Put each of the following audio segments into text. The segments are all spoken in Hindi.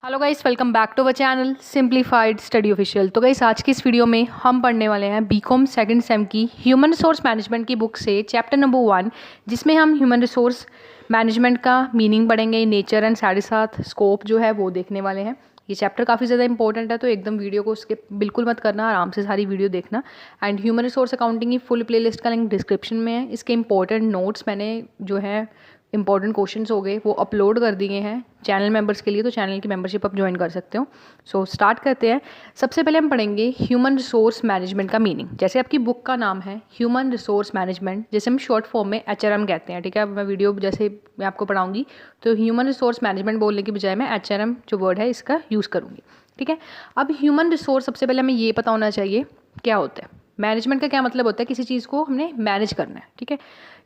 Hello guys, welcome back to our channel simplified study official. तो गाइस, आज की इस वीडियो में हम पढ़ने वाले हैं बीकॉम सेकंड सेम की ह्यूमन रिसोर्स मैनेजमेंट की बुक से चैप्टर नंबर 1, जिसमें हम ह्यूमन रिसोर्स मैनेजमेंट का मीनिंग पढ़ेंगे, नेचर एंड साथ स्कोप जो है वो देखने वाले हैं। ये चैप्टर काफ़ी ज़्यादा इंपॉर्टेंट है, तो एकदम वीडियो को स्किप बिल्कुल मत करना, आराम से सारी वीडियो देखना। एंड ह्यूमन रिसोर्स अकाउंटिंग की फुल प्लेलिस्ट का लिंक डिस्क्रिप्शन में है। इसके इंपॉर्टेंट नोट्स मैंने जो है इंपॉर्टेंट क्वेश्चंस हो गए वो अपलोड कर दिए हैं चैनल मेंबर्स के लिए, तो चैनल की मेंबरशिप आप ज्वाइन कर सकते हो। सो स्टार्ट करते हैं। सबसे पहले हम पढ़ेंगे ह्यूमन रिसोर्स मैनेजमेंट का मीनिंग। जैसे आपकी बुक का नाम है ह्यूमन रिसोर्स मैनेजमेंट, जैसे हम शॉर्ट फॉर्म में HRM कहते हैं, ठीक है। मैं वीडियो जैसे मैं आपको पढ़ाऊंगी तो ह्यूमन रिसोर्स मैनेजमेंट बोलने की बजाय मैं HRM जो वर्ड है इसका यूज़ करूँगी, ठीक है। अब ह्यूमन रिसोर्स, सबसे पहले हमें ये पता होना चाहिए क्या होता है। मैनेजमेंट का क्या मतलब होता है, किसी चीज़ को हमने मैनेज करना है, ठीक है।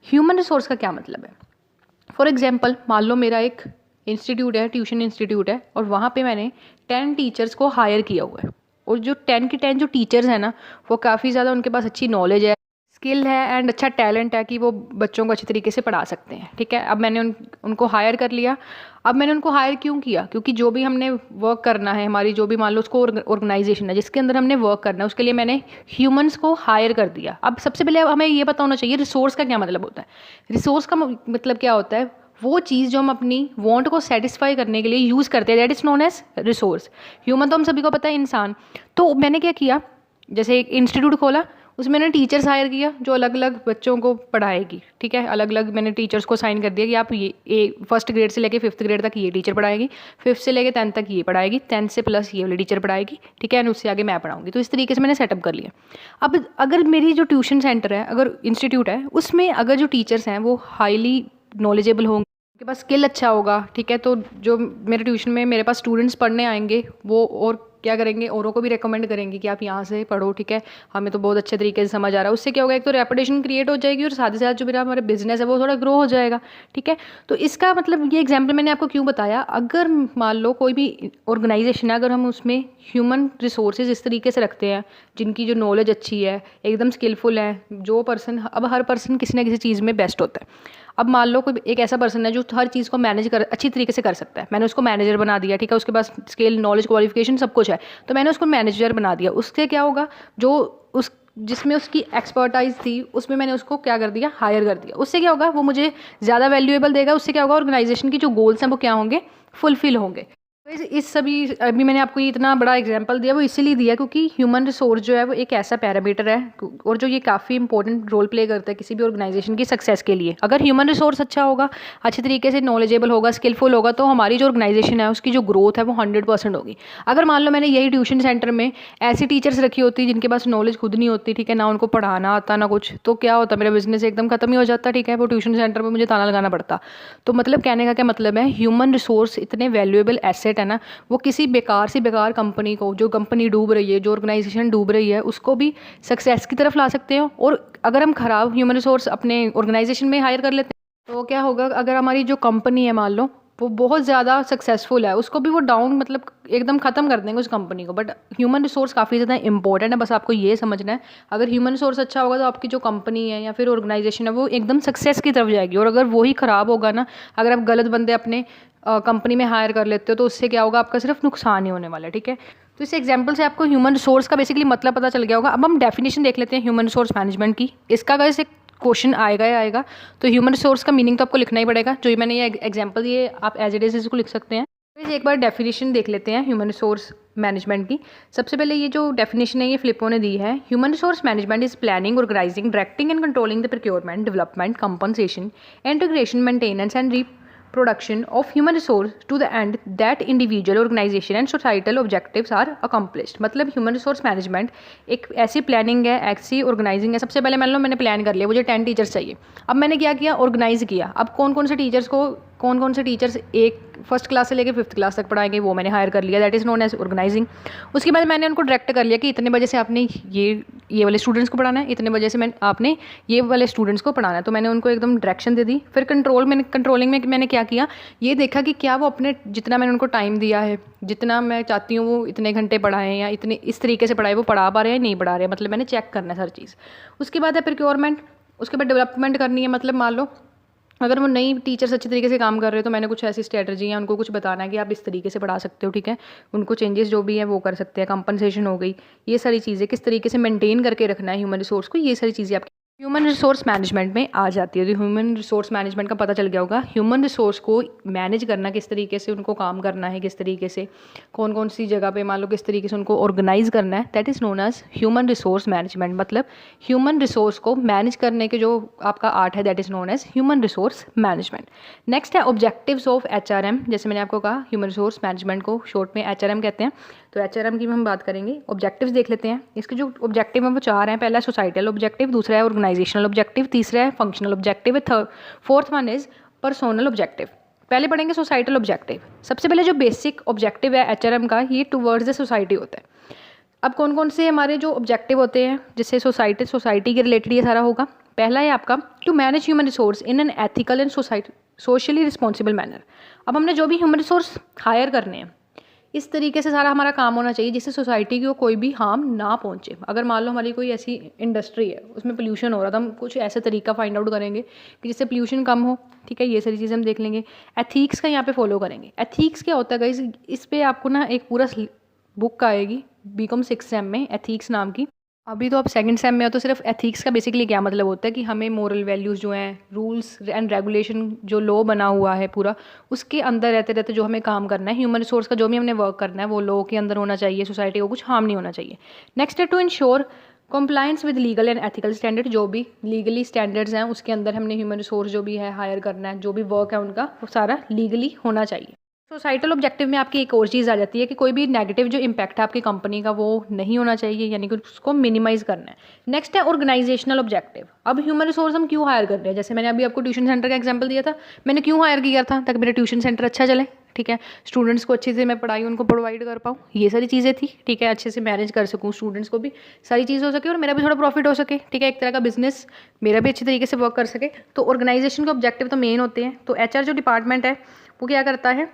ह्यूमन रिसोर्स का क्या मतलब है। फॉर एग्जाम्पल, मान लो मेरा एक इंस्टीट्यूट है, ट्यूशन इंस्टीट्यूट है, और वहाँ पे मैंने 10 टीचर्स को हायर किया हुआ है। और जो 10 की 10 जो टीचर्स हैं ना, वो काफ़ी ज़्यादा, उनके पास अच्छी नॉलेज है, स्किल है एंड अच्छा टैलेंट है कि वो बच्चों को अच्छी तरीके से पढ़ा सकते हैं, ठीक है। अब मैंने उनको हायर कर लिया। अब मैंने उनको हायर क्यों किया, क्योंकि जो भी हमने वर्क करना है, हमारी जो भी मान लो उसको ऑर्गेनाइजेशन है जिसके अंदर हमने वर्क करना है, उसके लिए मैंने ह्यूमंस को हायर कर दिया। अब सबसे पहले हमें ये पता होना चाहिए रिसोर्स का क्या मतलब होता है। रिसोर्स का मतलब क्या होता है, वो चीज़ जो हम अपनी वांट को सेटिस्फाई करने के लिए यूज़ करते हैं, that is known as resource. Human तो हम सभी को पता है, इंसान। तो मैंने क्या किया, जैसे एक इंस्टीट्यूट खोला, उसमें मैंने टीचर्स हायर किया जो अलग अलग बच्चों को पढ़ाएगी, ठीक है। अलग अलग मैंने टीचर्स को साइन कर दिया कि आप ये फर्स्ट ग्रेड से लेके 5th ग्रेड तक ये टीचर पढ़ाएगी, 5th से लेके 10th तक ये पढ़ाएगी, 10th से प्लस ये वाली टीचर पढ़ाएगी, ठीक है। एंड उससे आगे मैं पढ़ाऊंगी। तो इस तरीके से मैंने सेटअप कर लिया। अब अगर मेरी जो ट्यूशन सेंटर है, अगर इंस्टीट्यूट है, उसमें अगर जो टीचर्स हैं वो हाईली नॉलेजेबल होंगे, उनके पास स्किल अच्छा होगा, ठीक है, तो जो मेरे ट्यूशन में मेरे पास स्टूडेंट्स पढ़ने आएंगे वो और क्या करेंगे, औरों को भी रेकमेंड करेंगे कि आप यहाँ से पढ़ो, ठीक है, हमें तो बहुत अच्छे तरीके से समझ आ रहा है। उससे क्या होगा, एक तो रेपुटेशन क्रिएट हो जाएगी और साथ ही साथ जो मेरा हमारा बिजनेस है वो थोड़ा ग्रो हो जाएगा, ठीक है। तो इसका मतलब ये एग्जाम्पल मैंने आपको क्यों बताया, अगर मान लो कोई भी ऑर्गेनाइजेशन है, अगर हम उसमें ह्यूमन रिसोर्सेज इस तरीके से रखते हैं जिनकी जो नॉलेज अच्छी है, एकदम स्किलफुल है, जो पर्सन, अब हर पर्सन किसी ना किसी चीज़ में बेस्ट होता है। अब मान लो कोई एक ऐसा पर्सन है जो हर चीज़ को मैनेज कर अच्छी तरीके से कर सकता है, मैंने उसको मैनेजर बना दिया, ठीक है, उसके पास स्किल, नॉलेज, क्वालिफिकेशन सब कुछ है, तो मैंने उसको मैनेजर बना दिया। उससे क्या होगा, जो उस जिसमें उसकी एक्सपर्टाइज थी उसमें मैंने उसको क्या कर दिया, हायर कर दिया। उससे क्या होगा, वो मुझे ज़्यादा वैल्यूएबल देगा। उससे क्या होगा, ऑर्गेनाइजेशन की जो गोल्स हैं वो क्या होंगे, फुलफिल होंगे। इस सभी अभी मैंने आपको ये इतना बड़ा एग्जांपल दिया, वो इसीलिए दिया क्योंकि ह्यूमन रिसोर्स जो है वो एक ऐसा पैरामीटर है और जो ये काफ़ी इंपॉर्टेंट रोल प्ले करता है किसी भी ऑर्गेनाइजेशन की सक्सेस के लिए। अगर ह्यूमन रिसोर्स अच्छा होगा, अच्छे तरीके से नॉलेजेबल होगा, स्किलफुल होगा, तो हमारी जो ऑर्गेनाइजेशन है उसकी जो ग्रोथ है वो 100% होगी। अगर मान लो मैंने यही ट्यूशन सेंटर में ऐसी टीचर्स रखी होती जिनके पास नॉलेज खुद नहीं होती, ठीक है, ना उनको पढ़ाना आता ना कुछ, तो क्या होता, मेरा बिजनेस एकदम खत्म ही हो जाता, ठीक है। वो ट्यूशन सेंटर में मुझे ताला लगाना पड़ता। तो मतलब कहने का क्या मतलब है, ह्यूमन रिसोर्स इतने वैल्यूएबल एसेट है ना, वो किसी बेकार सी बेकार कंपनी को, जो कंपनी डूब रही है, जो ऑर्गेनाइजेशन डूब रही है, उसको भी सक्सेस की तरफ ला सकते हो। और अगर हम खराब ह्यूमन रिसोर्स अपने ऑर्गेनाइजेशन में हायर कर लेते हैं तो क्या होगा, अगर हमारी जो कंपनी है मान लो वो बहुत ज़्यादा सक्सेसफुल है, उसको भी वो डाउन, मतलब एकदम ख़त्म कर देंगे उस कंपनी को। बट ह्यूमन रिसोर्स काफ़ी ज़्यादा इंपॉर्टेंट है, बस आपको ये समझना है। अगर ह्यूमन रिसोर्स अच्छा होगा तो आपकी जो कंपनी है या फिर ऑर्गेनाइजेशन है वो एकदम सक्सेस की तरफ जाएगी। और अगर वही ख़राब होगा ना, अगर आप गलत बंदे अपने कंपनी में हायर कर लेते हो तो उससे क्या होगा, आपका सिर्फ नुकसान ही होने वाला है, ठीक है। तो इस एग्जाम्पल से आपको ह्यूमन रिसोर्स का बेसिकली मतलब पता चल गया होगा। अब हम डेफिनेशन देख लेते हैं ह्यूमन रिसोर्स मैनेजमेंट की। इसका अगर एक क्वेश्चन आएगा ही आएगा, तो ह्यूमन रिसोर्स का मीनिंग तो आपको लिखना ही पड़ेगा। जो मैंने ये एग्जाम्पल दिए आप एज इट इज इसको लिख सकते हैं। तो एक बार डेफिनेशन देख लेते हैं ह्यूमन रिसोर्स मैनेजमेंट की। सबसे पहले ये जो डेफिनेशन है ये फ्लिपो ने दी है। Human resource management is planning, organizing, directing and controlling the procurement, development, compensation, integration, maintenance and production of human resource to the end that individual, organization and societal objectives are accomplished। मतलब ह्यूमन रिसोर्स मैनेजमेंट एक ऐसी प्लानिंग है, ऐसी ऑर्गेनाइजिंग है। सबसे पहले मान लो मैंने प्लान कर लिया, मुझे 10 टीचर्स चाहिए। अब मैंने क्या किया, ऑर्गेनाइज किया। अब कौन कौन से टीचर्स एक फर्स्ट क्लास से लेकर 5th क्लास तक पढ़ाएंगे वो मैंने हायर कर लिया, that is known as organizing. उसके बाद मैंने उनको डायरेक्ट कर लिया कि इतने बजे से आपने ये वाले स्टूडेंट्स को पढ़ाना है, इतने बजे से आपने ये वाले स्टूडेंट्स को पढ़ाना है। तो मैंने उनको एकदम डायरेक्शन दे दी। फिर कंट्रोलिंग में मैंने क्या किया, ये देखा कि क्या वो अपने जितना मैंने उनको टाइम दिया है, जितना मैं चाहती हूँ वो इतने घंटे पढ़ाएं या इतने इस तरीके से पढ़ाए, वो पढ़ा पा रहे हैं नहीं पढ़ा रहे हैं, मतलब मैंने चेक करना है हर चीज़। उसके बाद है प्रोक्योरमेंट। उसके बाद डेवलपमेंट करनी है। मतलब मान लो अगर वो नई टीचर्स अच्छी तरीके से काम कर रहे हो तो मैंने कुछ ऐसी स्ट्रेटजी है उनको कुछ बताना है कि आप इस तरीके से पढ़ा सकते हो, ठीक है। उनको चेंजेस जो भी हैं वो कर सकते हैं, कंपनसेशन हो गई, ये सारी चीज़ें किस तरीके से मेंटेन करके रखना है ह्यूमन रिसोर्स को, ये सारी चीज़ें आपकी ह्यूमन रिसोर्स मैनेजमेंट में आ जाती है। तो ह्यूमन रिसोर्स मैनेजमेंट का पता चल गया होगा, ह्यूमन रिसोर्स को मैनेज करना किस तरीके से, उनको काम करना है किस तरीके से, कौन कौन सी जगह पे मान लो किस तरीके से उनको ऑर्गेनाइज करना है, that is known as human resource management. मतलब ह्यूमन रिसोर्स को मैनेज करने के जो आपका आर्ट है that is known as human resource management. Next है ऑब्जेक्टिव्स ऑफ HRM। जैसे मैंने आपको कहा ह्यूमन रिसोर्स मैनेजमेंट को शॉर्ट में HRM कहते हैं, तो HRM की हम बात करेंगे। ऑब्जेक्टिव्स देख लेते हैं। इसके जो ऑब्जेक्टिव हैं वो 4 हैं। पहला है सोसाइटल ऑब्जेक्टिव, दूसरा है ऑर्गेनाइजेशनल ऑब्जेक्टिव, तीसरा है functional objective, fourth one is personnel objective. पहले पढ़ेंगे सोसाइटल ऑब्जेक्टिव। सबसे पहले जो बेसिक ऑब्जेक्टिव है HRM का, ये टुवर्ड्स द सोसाइटी होता है। अब कौन कौन से हमारे जो ऑब्जेक्टिव होते हैं जिससे सोसाइटी के रिलेटेड ये सारा होगा। पहला है आपका to manage human resource in an ethical and socially responsible manner. अब हमने जो भी ह्यूमन रिसोर्स हायर करने हैं इस तरीके से सारा हमारा काम होना चाहिए जिससे सोसाइटी को कोई भी हार्म ना पहुंचे। अगर मान लो हमारी कोई ऐसी इंडस्ट्री है उसमें पोल्यूशन हो रहा, तो हम कुछ ऐसे तरीका फाइंड आउट करेंगे कि जिससे पोल्यूशन कम हो, ठीक है। ये सारी चीज़ें हम देख लेंगे। एथिक्स का यहाँ पे फॉलो करेंगे। एथिक्स क्या होता है गाइस, इस पर आपको ना एक पूरा बुक आएगी BCom 6 सेम में, एथिक्स नाम की। अभी तो आप सेकंड सेम में हो, तो सिर्फ एथिक्स का बेसिकली क्या मतलब होता है कि हमें मोरल वैल्यूज़ जो हैं, रूल्स एंड रेगुलेशन, जो लॉ बना हुआ है पूरा, उसके अंदर रहते रहते जो हमें काम करना है, ह्यूमन रिसोर्स का जो भी हमने वर्क करना है वो लॉ के अंदर होना चाहिए, सोसाइटी को कुछ हार्म नहीं होना चाहिए। नेक्स्ट है to ensure compliance with legal and ethical standard. जो भी लीगली स्टैंडर्ड्स हैं उसके अंदर हमने ह्यूमन रिसोर्स जो भी है हायर करना है, जो भी वर्क है उनका वो सारा लीगली होना चाहिए। सोसाइटल ऑब्जेक्टिव में आपकी एक और चीज़ आ जाती है कि कोई भी नेगेटिव जो इम्पैक्ट है आपकी कंपनी का वो नहीं होना चाहिए, यानी कि उसको मिनिमाइज़ करना है। नेक्स्ट है ऑर्गेनाइजेशनल ऑब्जेक्टिव। अब ह्यूमन रिसोर्स हम क्यों हायर कर रहे हैं, जैसे मैंने अभी आपको ट्यूशन सेंटर का एग्जांपल दिया था, मैंने क्यों हायर किया था, ताकि मेरा ट्यूशन सेंटर अच्छा चले, ठीक है। स्टूडेंट्स को अच्छे से मैं पढ़ाई उनको प्रोवाइड कर पाऊँ, ये सारी चीज़ें थी, ठीक है। अच्छे से मैनेज कर सकूँ, स्टूडेंट्स को भी सारी चीज़ हो सके और मेरा भी थोड़ा प्रॉफिट हो सके, ठीक है। एक तरह का बिजनेस मेरा भी अच्छी तरीके से वर्क कर सके। तो ऑर्गेनाइजेशन के ऑब्जेक्टिव तो मेन होते हैं। तो HR जो डिपार्टमेंट है वो क्या करता है,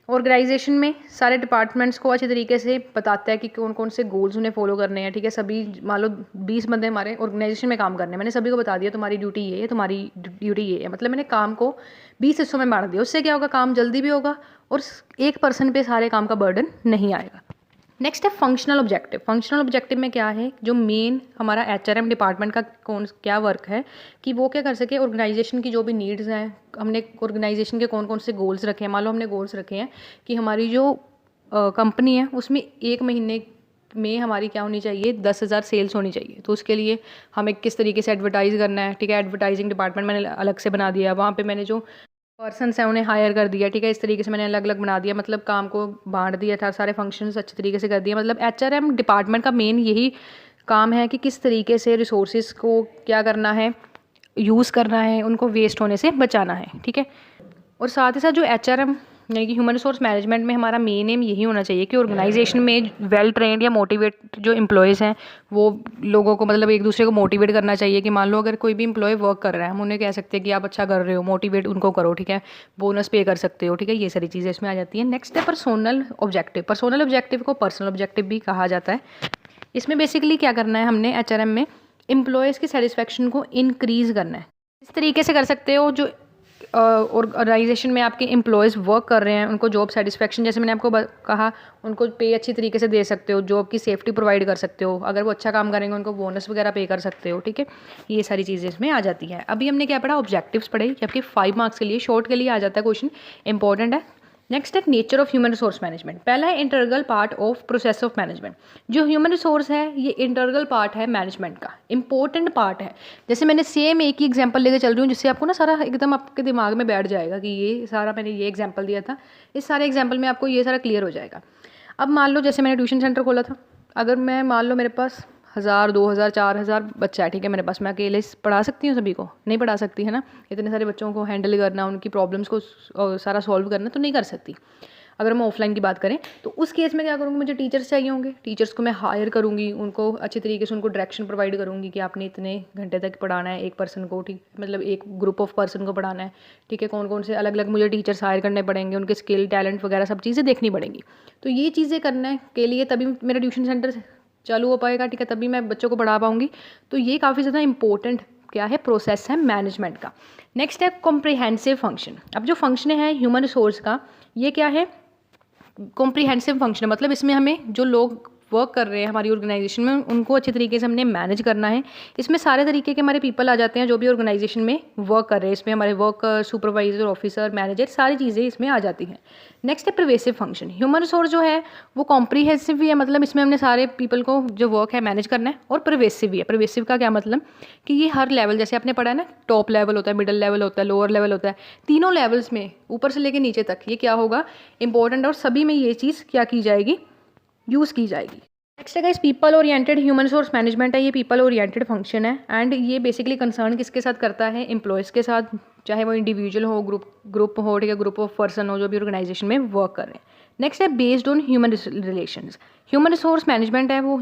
ऑर्गेनाइजेशन में सारे डिपार्टमेंट्स को अच्छे तरीके से बताता है कि कौन कौन से गोल्स उन्हें फॉलो करने हैं, ठीक है। सभी मान लो 20 बंदे हमारे ऑर्गेनाइजेशन में काम करने हैं, मैंने सभी को बता दिया तुम्हारी ड्यूटी ये है, तुम्हारी ड्यूटी ये है, मतलब मैंने काम को 20 हिस्सों में बांट दिया। उससे क्या होगा, काम जल्दी भी होगा और एक पर्सन पे सारे काम का बर्डन नहीं आएगा। नेक्स्ट है फंक्शनल ऑब्जेक्टिव। फंक्शनल ऑब्जेक्टिव में क्या है, जो मेन हमारा HRM डिपार्टमेंट का क्या वर्क है कि वो क्या कर सके, ऑर्गेनाइजेशन की जो भी नीड्स हैं, हमने ऑर्गेनाइजेशन के कौन कौन से गोल्स रखे हैं। मान लो हमने गोल्स रखे हैं कि हमारी जो कंपनी है उसमें 1 महीने में हमारी क्या होनी चाहिए, 10,000 सेल्स होनी चाहिए। तो उसके लिए हमें किस तरीके से एडवर्टाइज़ करना है, ठीक है। एडवर्टाइजिंग डिपार्टमेंट मैंने अलग से बना दिया, वहाँ पे मैंने जो पर्सन्स हैं उन्हें हायर कर दिया, ठीक है। इस तरीके से मैंने अलग अलग बना दिया, मतलब काम को बांट दिया था, सारे फंक्शंस अच्छे तरीके से कर दिया। मतलब HRM डिपार्टमेंट का मेन यही काम है कि किस तरीके से रिसोर्सेज को क्या करना है, यूज़ करना है, उनको वेस्ट होने से बचाना है, ठीक है। और साथ ही साथ जो HRM यानी कि ह्यूमन रिसोर्स मैनेजमेंट में हमारा मेन एम यही होना चाहिए कि ऑर्गेनाइजेशन में वेल ट्रेंड या मोटिवेट जो एम्प्लॉयज़ हैं वो लोगों को, मतलब एक दूसरे को मोटिवेट करना चाहिए। कि मान लो अगर कोई भी एम्प्लॉय वर्क कर रहा है, हम उन्हें कह सकते हैं कि आप अच्छा कर रहे हो, मोटिवेट उनको करो, ठीक है। बोनस पे कर सकते हो, ठीक है। ये सारी चीज़ें इसमें आ जाती हैं। नेक्स्ट है पर्सोनल ऑब्जेक्टिव। पर्सोनल ऑब्जेक्टिव को पर्सनल ऑब्जेक्टिव भी कहा जाता है। इसमें बेसिकली क्या करना है हमने HRM में, एम्प्लॉयज़ की सेटिस्फेक्शन को इंक्रीज़ करना है। इस तरीके से कर सकते हो, जो ऑर्गेनाइजेशन में आपके एम्प्लॉयज़ वर्क कर रहे हैं उनको जॉब सेटिस्फेक्शन, जैसे मैंने आपको कहा, उनको पे अच्छी तरीके से दे सकते हो, जॉब की सेफ्टी प्रोवाइड कर सकते हो, अगर वो अच्छा काम करेंगे उनको बोनस वगैरह पे कर सकते हो, ठीक है। ये सारी चीज़ें इसमें आ जाती है। अभी हमने क्या पढ़ा, ऑब्जेक्टिव्स पढ़े, कि आपके 5 मार्क्स के लिए, शॉर्ट के लिए आ जाता है क्वेश्चन, इंपॉर्टेंट है। नेक्स्ट है nature of human resource management. पहला है integral part of process of management. जो ह्यूमन रिसोर्स है ये इंटरगल पार्ट है मैनेजमेंट का, इंपॉर्टेंट पार्ट है। जैसे मैंने सेम एक ही एग्जांपल लेकर चल रही हूँ जिससे आपको ना सारा एकदम आपके दिमाग में बैठ जाएगा कि ये सारा मैंने ये एग्जांपल दिया था, इस सारे एग्जांपल में आपको ये सारा क्लियर हो जाएगा। अब मान लो जैसे मैंने ट्यूशन सेंटर खोला था, अगर मैं मान लो मेरे पास 1,000 2,000 4,000 बच्चा है, ठीक है, मेरे पास, मैं अकेले पढ़ा सकती हूँ सभी को? नहीं पढ़ा सकती, है ना। इतने सारे बच्चों को हैंडल करना, उनकी प्रॉब्लम्स को सारा सॉल्व करना तो नहीं कर सकती। अगर हम ऑफलाइन की बात करें तो उस केस में क्या करूँगी, मुझे टीचर्स चाहिए होंगे, टीचर्स को मैं हायर करूँगी, उनको अच्छी तरीके से उनको डायरेक्शन प्रोवाइड करूँगी कि आपने इतने घंटे तक पढ़ाना है एक पर्सन को, ठीक, मतलब एक ग्रुप ऑफ पर्सन को पढ़ाना है, ठीक है। कौन कौन से अलग अलग मुझे टीचर्स हायर करने पड़ेंगे, उनके स्किल टैलेंट वगैरह सब चीज़ें देखनी पड़ेंगी। तो ये चीज़ें करने के लिए तभी मेरा ट्यूशन सेंटर चालू हो पाएगा, ठीक है, तभी मैं बच्चों को पढ़ा पाऊँगी। तो ये काफ़ी ज़्यादा इंपॉर्टेंट क्या है, प्रोसेस है मैनेजमेंट का। नेक्स्ट है कॉम्प्रिहेंसिव फंक्शन। अब जो फंक्शन है ह्यूमन रिसोर्स का, ये क्या है, कॉम्प्रिहेंसिव फंक्शन है, मतलब इसमें हमें जो लोग वर्क कर रहे हैं हमारी ऑर्गेनाइजेशन में उनको अच्छे तरीके से हमने मैनेज करना है। इसमें सारे तरीके के हमारे पीपल आ जाते हैं जो भी ऑर्गेनाइजेशन में वर्क कर रहे हैं। इसमें हमारे वर्कर, सुपरवाइजर, ऑफिसर, मैनेजर, सारी चीज़ें इसमें आ जाती हैं। नेक्स्ट है परवेसिव फंक्शन। ह्यूमन रिसोर्स जो है वो कॉम्प्रिहेंसिव भी है, मतलब इसमें हमने सारे पीपल को जो वर्क है मैनेज करना है, और परवेसिव भी है। परवेसिव का क्या मतलब कि ये हर लेवल, जैसे आपने पढ़ा है ना, टॉप लेवल होता है, मिडिल लेवल होता है, लोअर लेवल होता है, तीनों लेवल्स में ऊपर से लेकर नीचे तक ये क्या होगा, इंपॉर्टेंट, और सभी में ये चीज़ क्या की जाएगी, यूज़ की जाएगी। नेक्स्ट है guys people oriented human resource management है। ये पीपल ओरिएंटेड फंक्शन है एंड ये बेसिकली कंसर्न किसके साथ करता है, एम्प्लॉयज़ के साथ, चाहे वो इंडिविजुअल हो, ग्रुप हो, ठीक है, ग्रुप ऑफ पर्सन हो जो भी ऑर्गेनाइजेशन में वर्क कर रहे हैं। नेक्स्ट है based on human relations. Human resource management है वो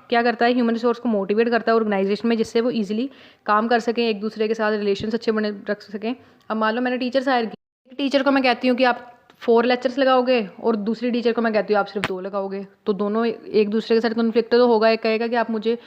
क्या करता है, ह्यूमन रिसोर्स को मोटिवेट करता है ऑर्गेनाइजेशन में, जिससे वो ईजिली काम कर सकें, एक दूसरे के साथ रिलेशन अच्छे बने रख सकें। अब मान लो मैंने टीचर्स हायर की, टीचर को मैं कहती हूँ कि आप 4 लेक्चर्स लगाओगे और दूसरी टीचर को मैं कहती हूँ आप सिर्फ 2 लगाओगे, तो दोनों एक दूसरे के साथ कॉन्फ्लिक्ट तो होगा। एक कहेगा कि आप मुझे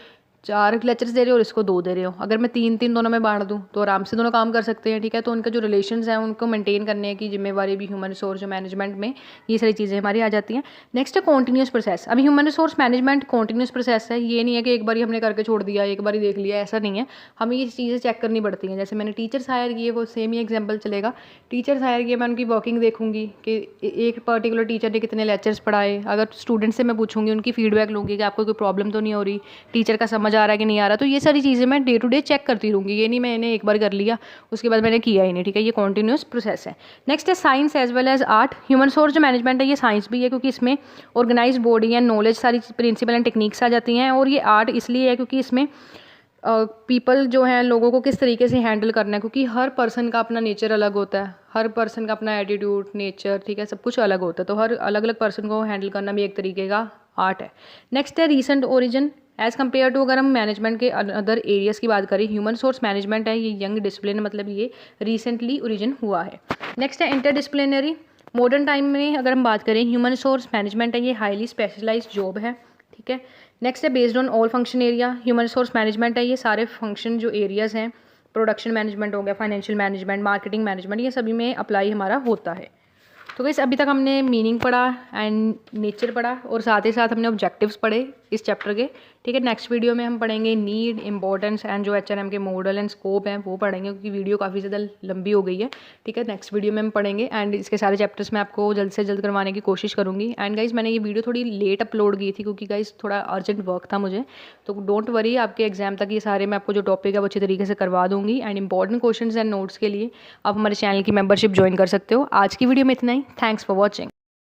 4 लेक्चर्स दे रहे हो और इसको 2 दे रहे हो। अगर मैं 3-3 दोनों में बांट दूँ तो आराम से दोनों काम कर सकते हैं, ठीक है। तो उनका जो रिलेशंस हैं उनको मेंटेन करने की जिम्मेवारी भी ह्यूमन रिसोर्स मैनेजमेंट में ये सारी चीज़ें हमारी आ जाती हैं। नेक्स्ट है कॉन्टीन्यूस प्रोसेस। अभी human resource management continuous process है, ये नहीं है कि एक बार हमने करके छोड़ दिया, एक बार देख लिया, ऐसा नहीं है। हमें ये चीज़ें चेक करनी पड़ती हैं। जैसे मैंने टीचर्स हायर किए, वो सेम ही एग्जाम्पल चलेगा। टीचर्स हायर किए, मैं उनकी वर्किंग देखूंगी कि एक पर्टिकुलर टीचर ने कितने लेक्चर्स पढ़ाए। अगर स्टूडेंट से मैं पूछूंगी, उनकी फीडबैक लूँगी कि आपको कोई प्रॉब्लम तो नहीं हो रही, टीचर का समझ आ रहा है कि नहीं आ रहा। तो ये सारी चीज़ें मैं डे टू डे चेक करती रहूँगी, ये नहीं मैंने एक बार कर लिया उसके बाद मैंने किया ही नहीं, ठीक है। ये कॉन्टीन्यूस प्रोसेस है। नेक्स्ट है science as well as art. Human resource जो मैनेजमेंट है ये साइंस भी है, क्योंकि इसमें ऑर्गेनाइज बॉडी एंड नॉलेज, सारी प्रिंसिपल एंड टेक्निक्स आ जाती हैं। और ये आर्ट इसलिए है क्योंकि इसमें पीपल जो हैं, लोगों को किस तरीके से हैंडल करना है, क्योंकि हर पर्सन का अपना नेचर अलग होता है, हर पर्सन का अपना एटीट्यूड, नेचर, ठीक है, सब कुछ अलग होता है। तो हर अलग अलग पर्सन को हैंडल करना भी एक तरीके का आर्ट है। नेक्स्ट है recent origin as compare to. अगर हम मैनेजमेंट के अदर एरियाज़ की बात करें, ह्यूमन रिसोर्स मैनेजमेंट है ये यंग डिसिप्लिन, मतलब ये रिसेंटली ओरिजिन हुआ है। नेक्स्ट है इंटरडिसिप्लिनरी। मॉडर्न टाइम में अगर हम बात करें, ह्यूमन रिसोर्स मैनेजमेंट है ये हाईली स्पेशलाइज्ड जॉब है, ठीक है। नेक्स्ट है based on all function area. Human resource management है ये सारे फंक्शन जो एरियाज़ हैं, प्रोडक्शन मैनेजमेंट हो गया, फाइनेंशियल मैनेजमेंट, मार्केटिंग मैनेजमेंट, ये सभी में अप्लाई हमारा होता है। तो गाइस अभी तक हमने मीनिंग पढ़ा एंड नेचर पढ़ा और साथ ही साथ हमने ऑब्जेक्टिव्स पढ़े इस चैप्टर के, ठीक है। नेक्स्ट वीडियो में हम पढ़ेंगे नीड, इंपॉर्टेंस एंड जो HRM के मॉडल एंड स्कोप हैं वो पढ़ेंगे, क्योंकि वीडियो काफ़ी ज़्यादा लंबी हो गई है, ठीक है। नेक्स्ट वीडियो में हम पढ़ेंगे एंड इसके सारे चैप्टर्स मैं आपको जल्द से जल्द करवाने की कोशिश करूँगी। एंड गाइस मैंने ये वीडियो थोड़ी लेट अपलोड की थी क्योंकि गाइस थोड़ा अर्जेंट वर्क था मुझे, तो डोंट वरी, आपके एग्जाम तक ये सारे मैं आपको जो टॉपिक है वो अच्छे तरीके से करवा दूँगी। And important questions and notes के लिए आप हमारे चैनल की मेंबरशिप ज्वाइन कर सकते हो। आज की वीडियो में इतना ही। Thanks for watching.